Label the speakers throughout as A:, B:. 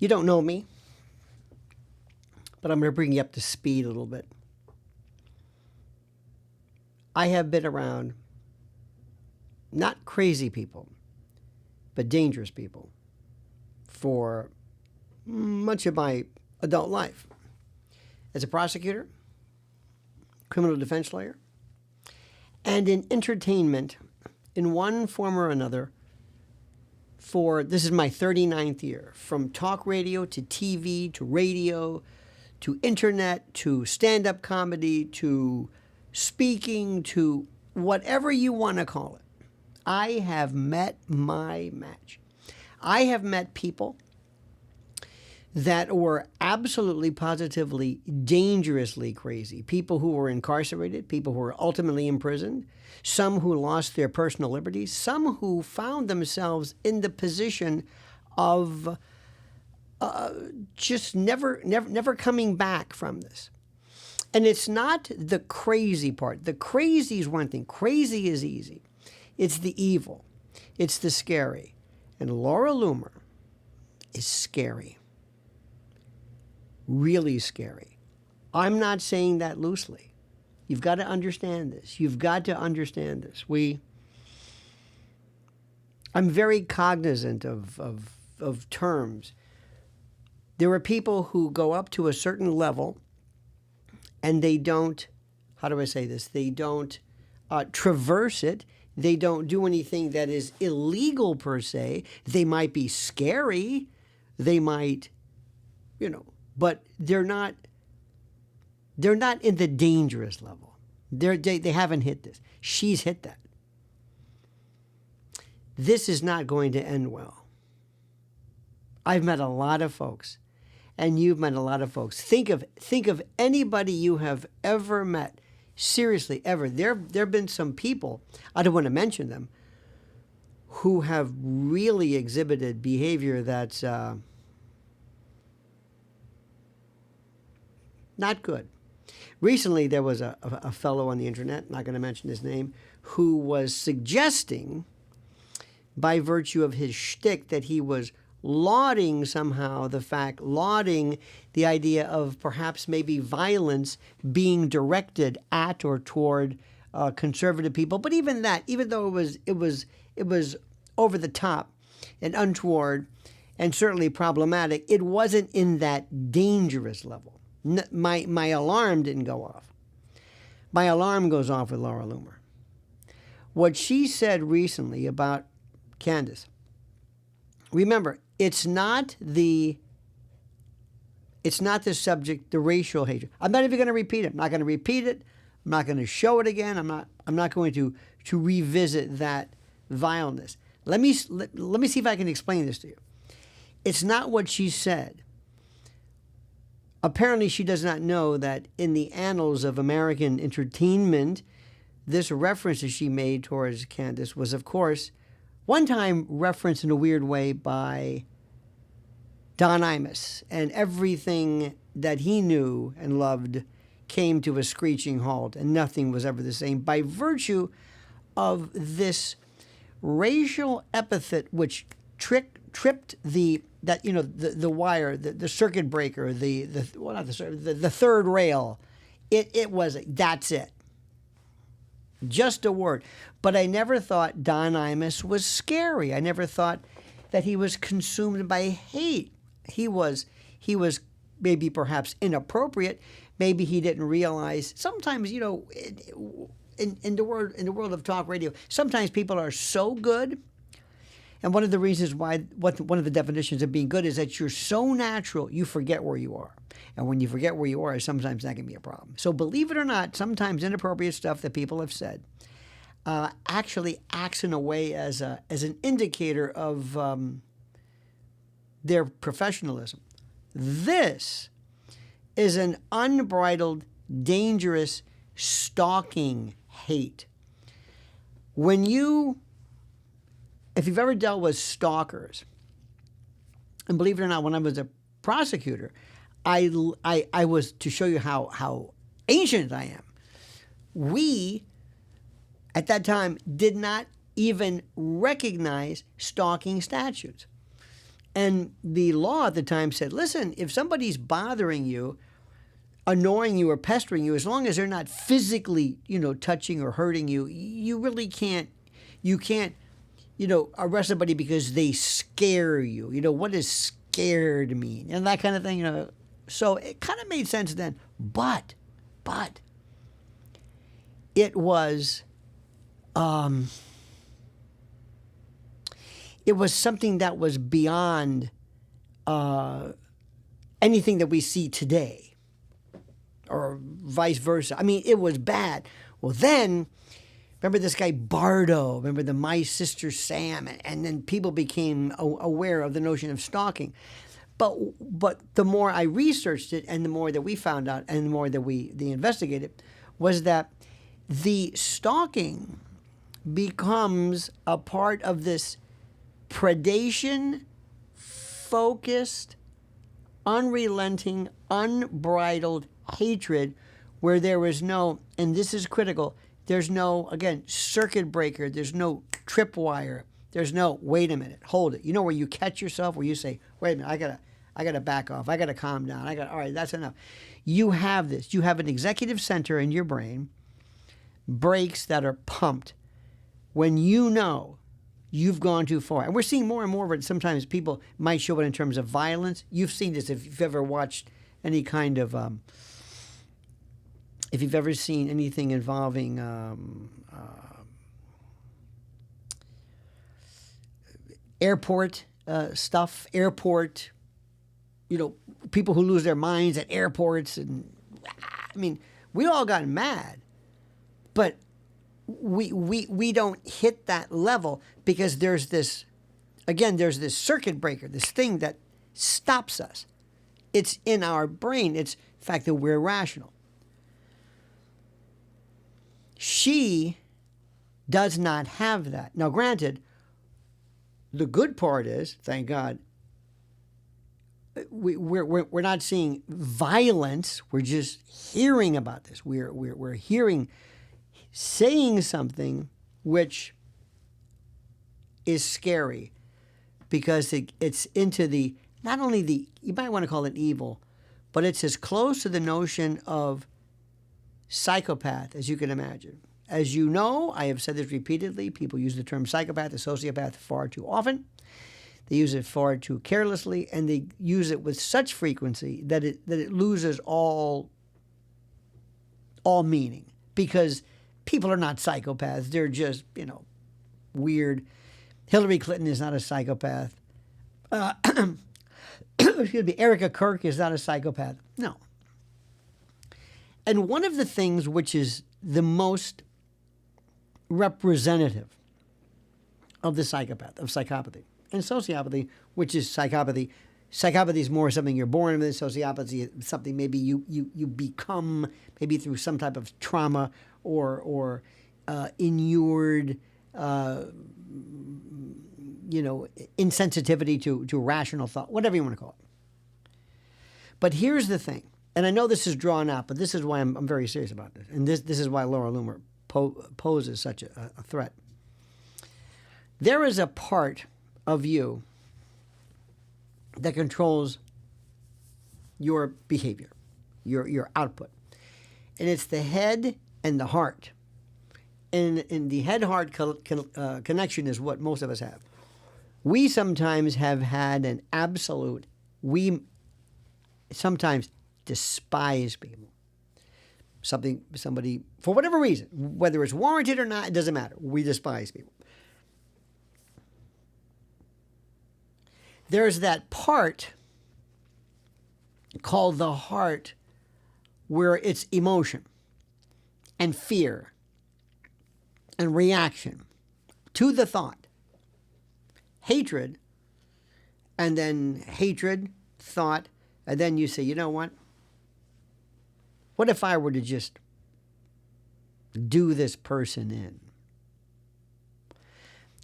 A: You don't know me, but I'm going to bring you up to speed a little bit. I have been around not crazy people, but dangerous people for much of my adult life. As a prosecutor, criminal defense lawyer, and in entertainment in one form or another this is my 39th year, from talk radio to TV to radio to internet to stand-up comedy to speaking to whatever you want to call it. I have met my match. I have met people that were absolutely, positively, dangerously crazy. People who were incarcerated, people who were ultimately imprisoned, some who lost their personal liberties, some who found themselves in the position of just never coming back from this. And it's not the crazy part. The crazy is one thing. Crazy is easy. It's the evil. It's the scary. And Laura Loomer is scary. Really scary. I'm not saying that loosely. You've got to understand this. You've got to understand this. I'm very cognizant of terms. There are people who go up to a certain level and they don't, how do I say this? They don't traverse it. They don't do anything that is illegal per se. They might be scary. They might, but they're not in the dangerous level. They haven't hit this. She's hit that. This is not going to end well. I've met a lot of folks, and you've met a lot of folks. Think of anybody you have ever met. Seriously, ever. There have been some people, I don't want to mention them, who have really exhibited behavior that's not good. Recently, there was a fellow on the internet, not going to mention his name, who was suggesting, by virtue of his shtick, that he was lauding the idea of perhaps maybe violence being directed at or toward conservative people. But even that, even though it was over the top and untoward and certainly problematic, it wasn't in that dangerous level. My alarm didn't go off. My alarm goes off with Laura Loomer. What she said recently about Candace, remember, it's not the subject, the racial hatred. I'm not even going to repeat it. I'm not going to repeat it. I'm not going to show it again. I'm not going to revisit that vileness. Let me see if I can explain this to you. It's not what she said. Apparently, she does not know that in the annals of American entertainment, this reference that she made towards Candace was, of course, one time referenced in a weird way by Don Imus, and everything that he knew and loved came to a screeching halt, and nothing was ever the same by virtue of this racial epithet which tripped the wire, the circuit breaker, the third rail. It was, that's it. Just a word. But I never thought Don Imus was scary. I never thought that he was consumed by hate. He was maybe perhaps inappropriate. Maybe he didn't realize. Sometimes, in the world of talk radio, sometimes people are so good. And one of the reasons why, one of the definitions of being good is that you're so natural, you forget where you are. And when you forget where you are, sometimes that can be a problem. So believe it or not, sometimes inappropriate stuff that people have said actually acts in a way as an indicator of their professionalism. This is an unbridled, dangerous, stalking hate. If you've ever dealt with stalkers, and believe it or not, when I was a prosecutor, I was, to show you how ancient I am, we, at that time, did not even recognize stalking statutes. And the law at the time said, listen, if somebody's bothering you, annoying you or pestering you, as long as they're not physically, touching or hurting you, you really can't, arrest somebody because they scare you. What does scared mean? And that kind of thing, So it kind of made sense then. But it was something that was beyond anything that we see today, or vice versa. I mean, it was bad. Well, then, remember this guy Bardo? Remember the My Sister Sam? And then people became aware of the notion of stalking. But the more I researched it, and the more that we found out, and the more that they investigated, was that the stalking becomes a part of this predation-focused, unrelenting, unbridled hatred where there is no, and this is critical, there's no, again, circuit breaker, there's no tripwire, there's no, wait a minute, hold it. Where you catch yourself, where you say, wait a minute, I gotta back off, I gotta calm down, all right, that's enough. You have this. You have an executive center in your brain, brakes that are pumped when you've gone too far. And we're seeing more and more of it. Sometimes people might show it in terms of violence. You've seen this if you've ever watched any kind of, if you've ever seen anything involving airport stuff, people who lose their minds at airports. And I mean, we all got mad, but we don't hit that level because there's this circuit breaker, this thing that stops us. It's in our brain. It's the fact that we're rational. She does not have that. Now, granted, the good part is, thank God, we're not seeing violence. We're just hearing about this. We're hearing, saying something which is scary because it's into the, not only the, you might want to call it evil, but it's as close to the notion of psychopath as you can imagine. As you know, I have said this repeatedly, people use the term psychopath or sociopath far too often. They use it far too carelessly, and they use it with such frequency that it loses all meaning, because people are not psychopaths. They're just, weird. Hillary Clinton is not a psychopath. Excuse me, Erica Kirk is not a psychopath. No. And one of the things which is the most representative of the psychopath, of psychopathy, and sociopathy, which is psychopathy. Psychopathy is more something you're born with. Sociopathy is something maybe you become, maybe through some type of trauma or inured, insensitivity to rational thought, whatever you want to call it. But here's the thing, and I know this is drawn out, but this is why I'm very serious about this, and this is why Laura Loomer poses such a threat. There is a part of you that controls your behavior, your output. And it's the head and the heart. And the head-heart connection is what most of us have. We sometimes have had an absolute, we sometimes despise people. Somebody, for whatever reason, whether it's warranted or not, it doesn't matter. We despise people. There's that part called the heart where it's emotion and fear and reaction to the thought. Hatred, and then hatred, thought, and then you say, you know what? What if I were to just do this person in?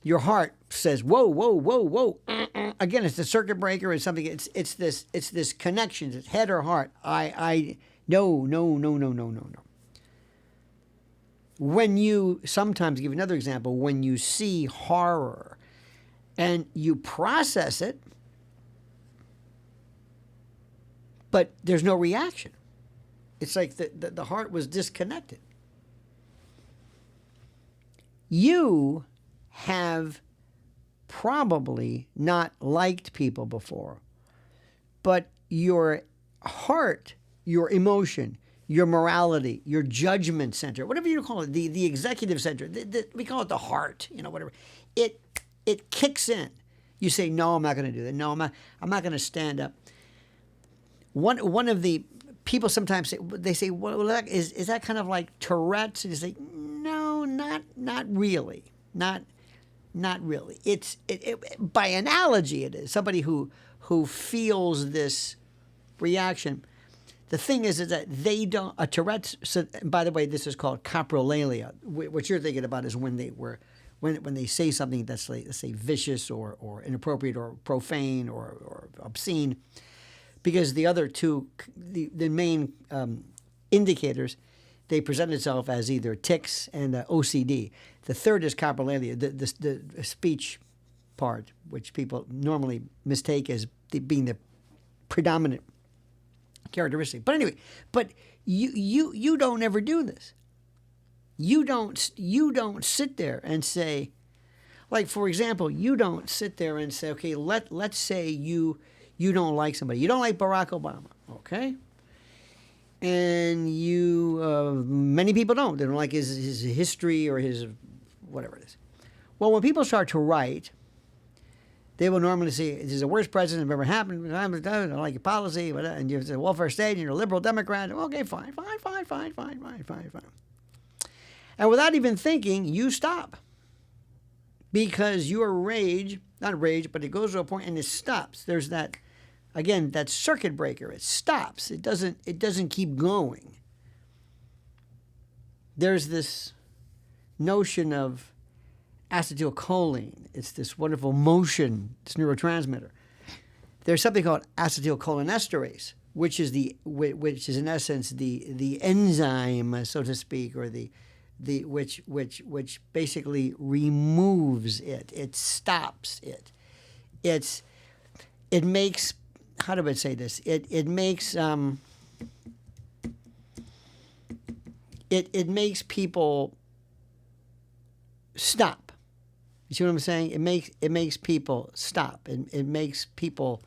A: Your heart says, whoa, whoa, whoa, whoa. Again, it's the circuit breaker. It's something. It's this connection. It's head or heart. No. When you, sometimes, give another example, when you see horror and you process it, but there's no reaction. It's like the heart was disconnected. You have probably not liked people before, but your heart, your emotion, your morality, your judgment center, whatever you call it, the executive center, we call it the heart, whatever. It kicks in. You say, no, I'm not going to do that. No, I'm not going to stand up. One of the people sometimes say, well, is that kind of like Tourette's? And you say, no, not really, not really. It's by analogy, it is somebody who feels this reaction. The thing is that they don't. A Tourette's. So, by the way, this is called coprolalia. What you're thinking about is when they say something that's, like, let's say, vicious or inappropriate or profane or obscene, because the other two, the main indicators, they present itself as either tics and OCD. The third is coprolalia, the speech part, which people normally mistake as being the predominant characteristic. But anyway, you don't ever do this. You don't sit there and say, like, for example, you don't sit there and say, okay, let's say you don't like somebody. You don't like Barack Obama, okay? And many people don't. They don't like his history or his whatever it is. Well, when people start to write, they will normally say, this is the worst president that ever happened. I don't like your policy. And you're a welfare state and you're a liberal Democrat. Okay, fine. And without even thinking, you stop. Because your rage, not rage, but it goes to a point and it stops. There's that, again, that circuit breaker. It stops. It doesn't keep going. There's this notion of acetylcholine. It's this wonderful motion, this neurotransmitter. There's something called acetylcholinesterase, which is in essence the enzyme, so to speak, or which basically removes it. It stops it. It makes, how do I say this? It makes it makes people stop. You see what I'm saying? It makes people stop. It makes people.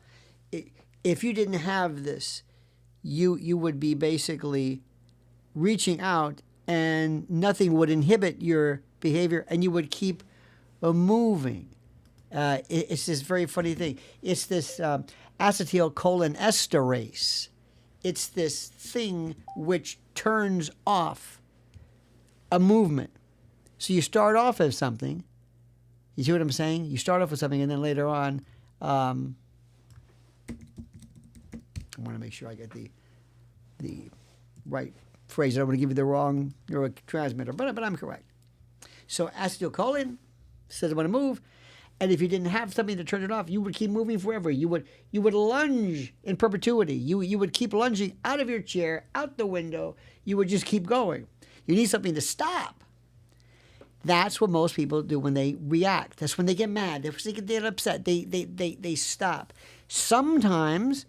A: If you didn't have this, you would be basically reaching out, and nothing would inhibit your behavior, and you would keep moving. It's this very funny thing. It's this acetylcholinesterase. It's this thing which turns off a movement. So you start off as something. You see what I'm saying? You start off with something, and then later on, I want to make sure I get the right phrase. I don't want to give you the wrong neurotransmitter, but I'm correct. So acetylcholine says I want to move, and if you didn't have something to turn it off, you would keep moving forever. You would lunge in perpetuity. You would keep lunging out of your chair, out the window. You would just keep going. You need something to stop. That's what most people do when they react. That's when they get mad. That's when they get upset. They stop. Sometimes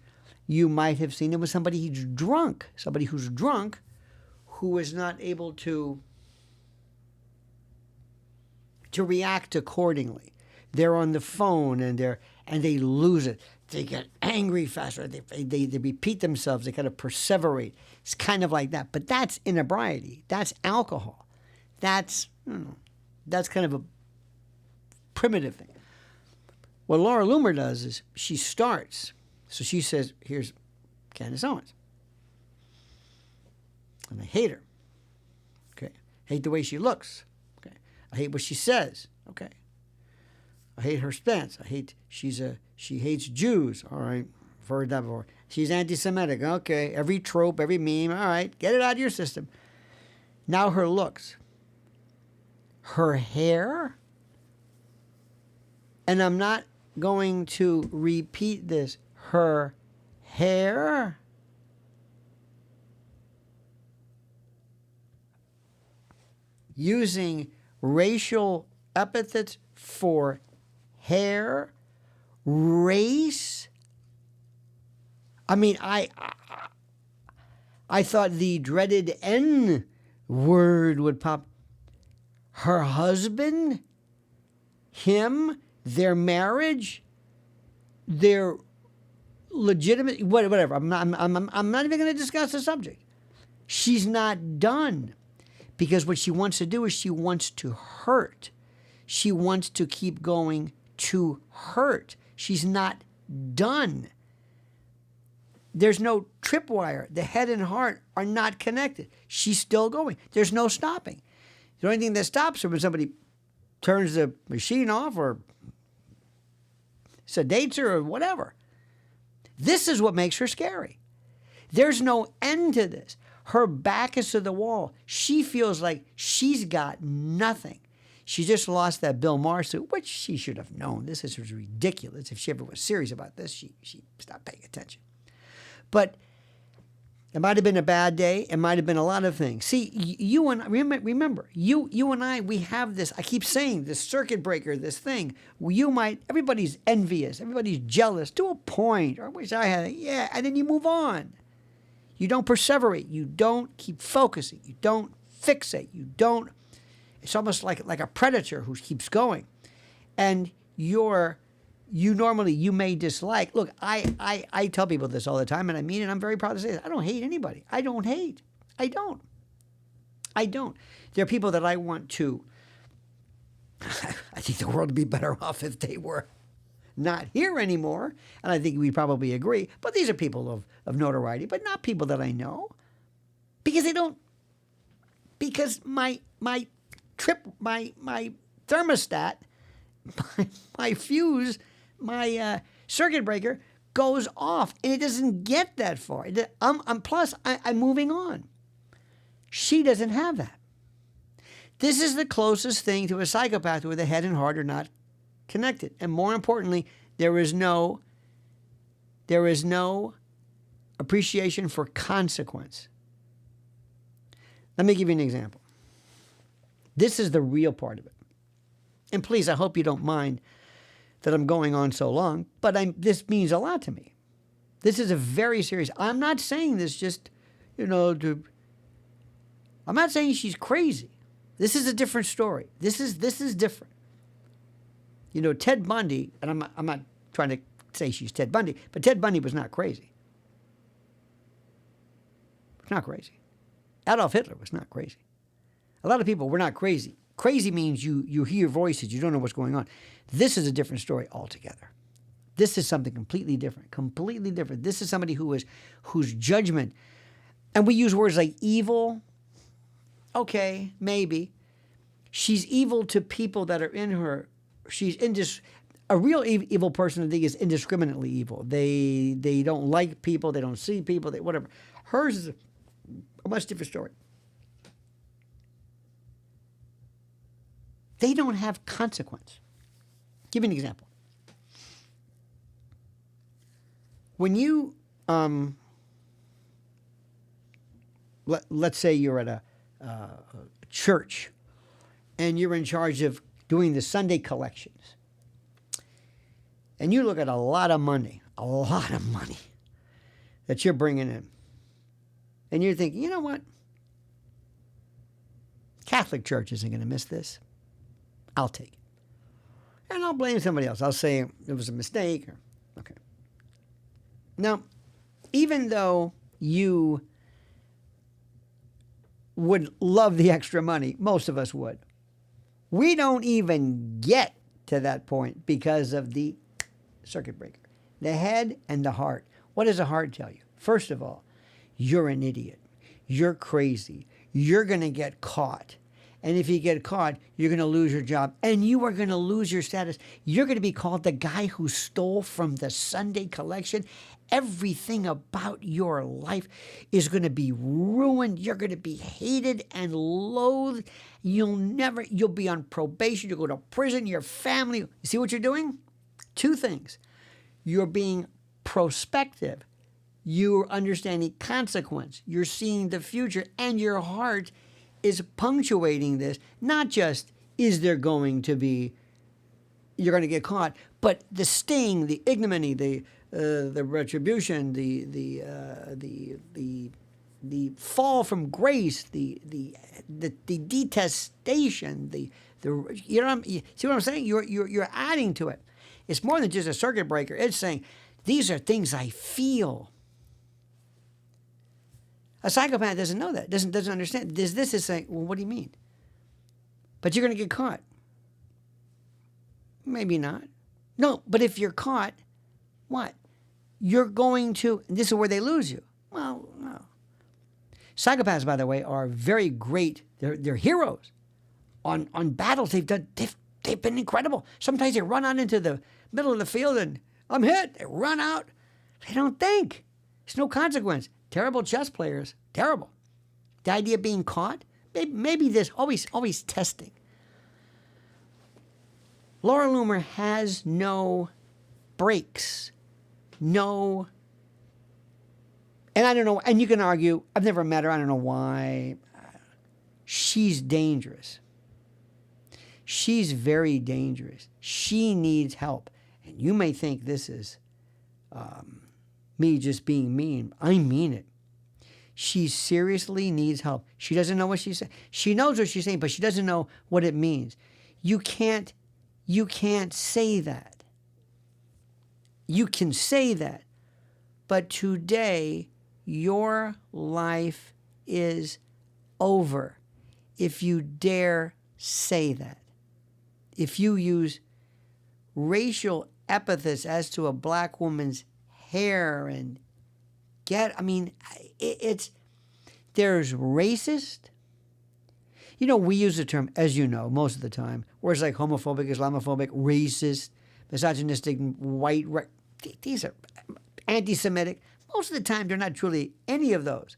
A: you might have seen it with somebody who's drunk. Somebody who's drunk who is not able to react accordingly. They're on the phone and they lose it. They get angry faster. They repeat themselves. They kind of perseverate. It's kind of like that. But that's inebriety. That's alcohol. That's kind of a primitive thing. What Laura Loomer does is she starts. So she says, here's Candace Owens. And I hate her. Okay. I hate the way she looks. Okay. I hate what she says. Okay. I hate her stance. She hates Jews. All right. I've heard that before. She's anti-Semitic. Okay. Every trope, every meme. All right. Get it out of your system. Now her looks. Her hair. And I'm not going to repeat this. Her hair. Using racial epithets for hair, race. I mean, I I thought the dreaded N word would pop. Her husband, him, their marriage, their legitimate, whatever. I'm not even going to discuss the subject. She's not done, because what she wants to do is she wants to hurt. She wants to keep going to hurt. She's not done. There's no tripwire. The head and heart are not connected. She's still going. There's no stopping. The only thing that stops her when somebody turns the machine off or sedates her or whatever. This is what makes her scary. There's no end to this. Her back is to the wall. She feels like she's got nothing. She just lost that Bill Maher suit, which she should have known. This is ridiculous. If she ever was serious about this, she stopped paying attention. But it might have been a bad day. It might have been a lot of things. See, you and remember, you and I, we have this. I keep saying this circuit breaker, this thing. Everybody's envious, everybody's jealous to a point. Or I wish I had it. Yeah, and then you move on. You don't perseverate. You don't keep focusing. You don't fixate. You don't. It's almost like a predator who keeps going, and you may dislike. Look, I tell people this all the time, and I mean it. I'm very proud to say this. I don't hate anybody. I don't hate. I don't. There are people that I want to. I think the world would be better off if they were not here anymore, and I think we probably agree. But these are people of notoriety, but not people that I know, because they don't. Because my thermostat, my fuse, my circuit breaker goes off, and it doesn't get that far. I'm moving on. She doesn't have that. This is the closest thing to a psychopath where the head and heart are not connected. And more importantly, there is no appreciation for consequence. Let me give you an example. This is the real part of it. And please, I hope you don't mind that I'm going on so long, but this means a lot to me. This is a very serious. I'm not saying this just, I'm not saying she's crazy. This is a different story. This is different. Ted Bundy, and I'm not trying to say she's Ted Bundy, but Ted Bundy was not crazy. Was not crazy. Adolf Hitler was not crazy. A lot of people were not crazy. Crazy means you hear voices, you don't know what's going on. This is a different story altogether. This is something completely different. Completely different. This is somebody whose judgment, and we use words like evil. Okay, maybe. She's evil to people that are in her. A real evil person, I think, is indiscriminately evil. They don't like people. They don't see people. Whatever. Hers is a much different story. They don't have consequence. Give me an example. When you, let's say you're at a church and you're in charge of doing the Sunday collections, and you look at a lot of money that you're bringing in, and you're thinking, you know what? Catholic Church isn't going to miss this. I'll take it. And I'll blame somebody else. I'll say it was a mistake. Okay. Now, even though you would love the extra money, most of us would, we don't even get to that point because of the circuit breaker. The head and the heart. What does the heart tell you? First of all, you're an idiot. You're crazy. You're going to get caught. And if you get caught, you're going to lose your job, and you are going to lose your status. You're going to be called the guy who stole from the Sunday collection. Everything about your life is going to be ruined. You're going to be hated and loathed. You'll be on probation. You'll go to prison. Your family. You see what you're doing? Two things. You're being prospective. You're understanding consequence. You're seeing the future, and your heart is punctuating this. Not just is there going to be, you're going to get caught, but the sting, the ignominy, the retribution, the fall from grace, the detestation, you know you see what I'm saying? You're adding to it. It's more than just a circuit breaker. It's saying these are things I feel. A psychopath doesn't know that, doesn't understand. This is saying, well, what do you mean? But you're going to get caught. Maybe not. No, but if you're caught, what? You're going to, this is where they lose you. Well, no. Psychopaths, by the way, are very great. They're heroes. On battles they've done, they've been incredible. Sometimes they run out into the middle of the field and I'm hit. They run out. They don't think. There's no consequence. Terrible chess players. Terrible. The idea of being caught, maybe this, always testing. Laura Loomer has no brakes. No. And I don't know, and you can argue, I've never met her, I don't know why. She's dangerous. She's very dangerous. She needs help. And you may think this is me just being mean. I mean it. She seriously needs help. She doesn't know what she's saying. She knows what she's saying, but she doesn't know what it means. You can't say that. You can say that. But today, your life is over if you dare say that. If you use racial epithets as to a black woman's hair and there's racist. You know, we use the term, as you know, most of the time, words like homophobic, Islamophobic, racist, misogynistic, white, these are anti-Semitic. Most of the time, they're not truly any of those.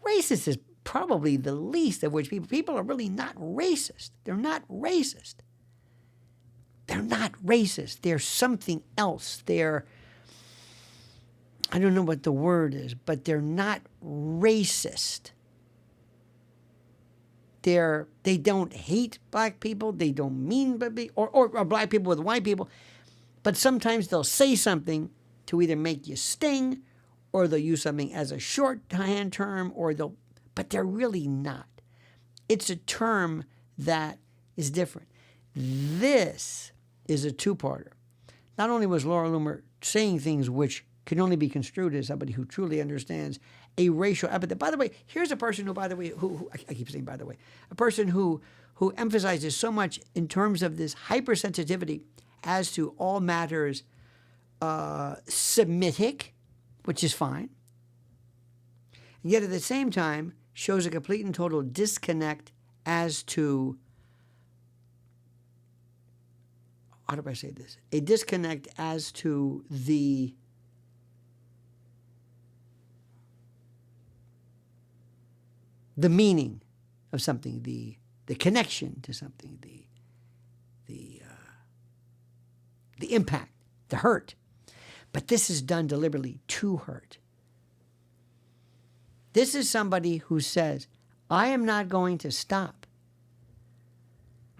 A: Racist is probably the least of which people are really not racist. They're not racist. They're not racist. They're something else. I don't know what the word is, but they're not racist. They don't hate black people. They don't mean or black people with white people. But sometimes they'll say something to either make you sting, or they'll use something as a shorthand term, but they're really not. It's a term that is different. This is a two-parter. Not only was Laura Loomer saying things which can only be construed as somebody who truly understands a racial epithet. By the way, here's a person who, by the way, who I keep saying by the way, a person who emphasizes so much in terms of this hypersensitivity as to all matters Semitic, which is fine, and yet at the same time shows a complete and total disconnect as to, how do I say this? A disconnect as to the meaning of something, the connection to something, the impact, the hurt. But this is done deliberately to hurt. This is somebody who says, I am not going to stop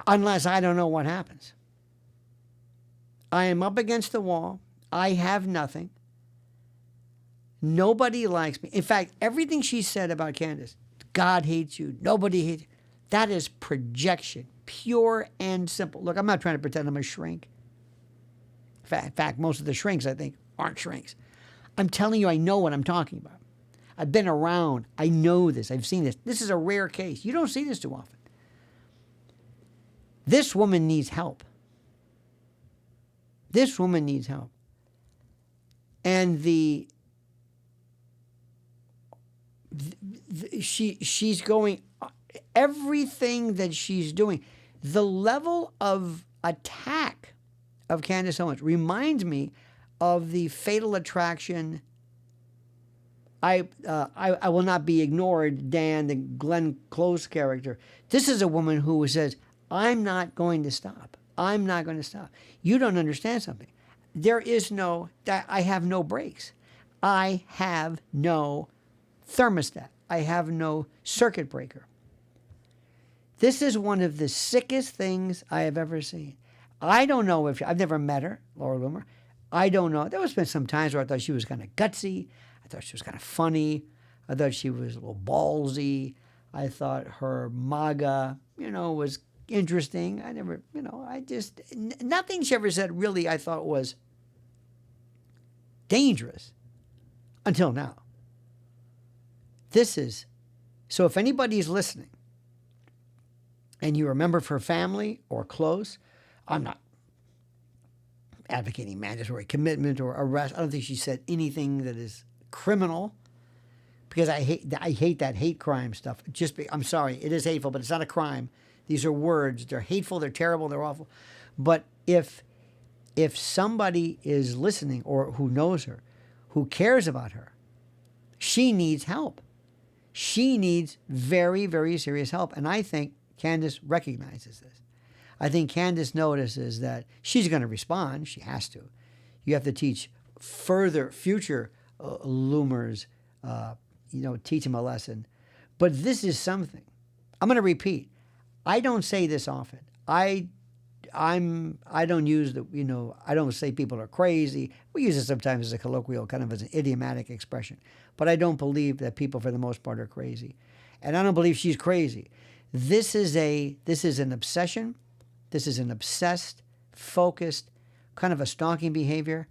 A: unless I don't know what happens. I am up against the wall. I have nothing. Nobody likes me. In fact, everything she said about Candace, God hates you, nobody hates you, that is projection, pure and simple. Look, I'm not trying to pretend I'm a shrink. In fact, most of the shrinks, I think, aren't shrinks. I'm telling you, I know what I'm talking about. I've been around. I know this. I've seen this. This is a rare case. You don't see this too often. This woman needs help. This woman needs help. And she's going, everything that she's doing, the level of attack of Candace Owens reminds me of the Fatal Attraction, I Will Not Be Ignored, Dan, the Glenn Close character. This is a woman who says, I'm not going to stop. I'm not going to stop. You don't understand something. I have no brakes. I have no thermostat. I have no circuit breaker. This is one of the sickest things I have ever seen. I don't know I've never met her, Laura Loomer. I don't know. There was been some times where I thought she was kind of gutsy. I thought she was kind of funny. I thought she was a little ballsy. I thought her MAGA, was interesting. I never, nothing she ever said really I thought was dangerous until now. So if anybody's listening and you remember her family or close, I'm not advocating mandatory commitment or arrest. I don't think she said anything that is criminal, because I hate that hate crime stuff. I'm sorry, it is hateful, but it's not a crime. These are words. They're hateful, they're terrible, they're awful. But if somebody is listening or who knows her, who cares about her, she needs help. She needs very, very serious help. And I think Candace recognizes this. I think Candace notices that she's going to respond. She has to. You have to teach future Loomers, teach them a lesson. But this is something. I'm going to repeat. I don't say this often. I don't use I don't say people are crazy. We use it sometimes as a colloquial, kind of as an idiomatic expression. But I don't believe that people, for the most part, are crazy. And I don't believe she's crazy. This is an obsession. This is an obsessed, focused, kind of a stalking behavior.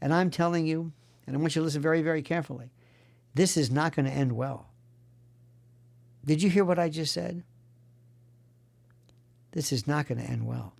A: And I'm telling you, and I want you to listen very, very carefully, this is not going to end well. Did you hear what I just said? This is not going to end well.